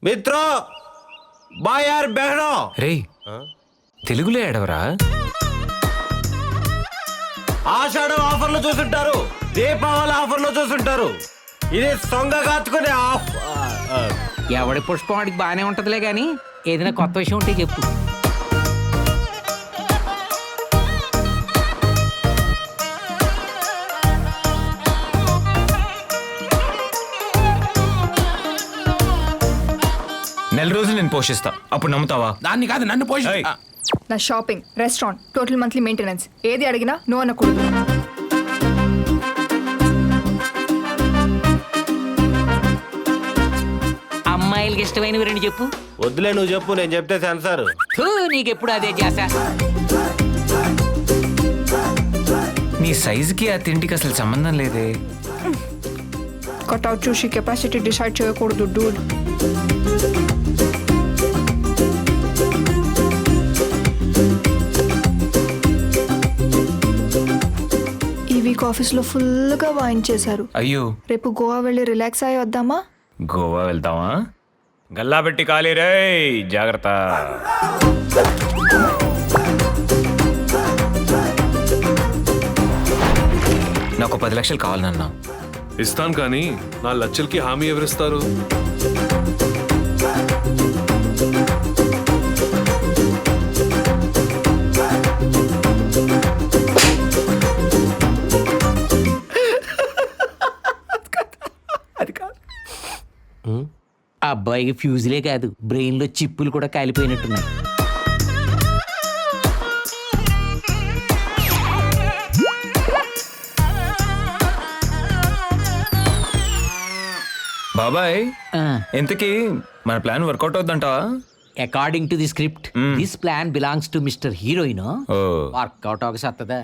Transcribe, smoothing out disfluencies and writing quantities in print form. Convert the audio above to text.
మిత్రో బాయార్ బెహనో రేయ్ తెలుగులో ఏడవరా? ఆషాఢం ఆఫర్లు చూసుంటారు, దీపావళి ఆఫర్లు చూసుంటారు. ఇది సొంగ కాచుకునే ఆఫ్. ఎవడి పుష్పం వాడికి బాగానే ఉంటదిలే గాని ఏదైనా కొత్త విషయం ఉంటే చెప్పు. నెల రోజులు నేను పోషిస్తా, అప్పుడు నమ్ముతావా? దాన్ని కాదు నన్ను పోషి. ఏయ్. నా shopping, restaurant, total monthly maintenance ఏది అడిగినా నో అనకూడదు. అమ్మాయిలకి ఇష్టమైనవి రెండు చెప్పు. వద్దులే, నువ్వు చెప్పు, నేను చెప్తే సెన్సార్. నీకెప్పుడు అదే చేసా. నీ సైజుకి ఆ తిండికి అసలు సంబంధం లేదే. కట్అవుట్ చూసి కెపాసిటీ డిసైడ్ చేయకూడదు డూడ్. ఈ వీక్ ఆఫీస్లో ఫుల్గా వాయించేశారు. అయ్యో, రేపు గోవా వెళ్ళి రిలాక్స్ అయ్యి వద్దామా? గోవా వెళ్తావా? గల్లా పెట్టి ఖాళీ రే, జాగ్రత్త. నాకు 10 లక్షలు కావాలన్నా. ఇస్తాను, కానీ 4 లక్షలకి హామీ ఎవరిస్తారు? ఆ అబ్బాయికి ఫ్యూజులే కాదు, బ్రెయిన్ లో చిప్పులు కూడా కాలిపోయినట్టున్నాయి. బాబాయ్, ఇంతకీ మన ప్లాన్ వర్కౌట్ అవుతుందంటావా? According to the script this plan belongs to mister heroine. Work out అవక సత్తదా?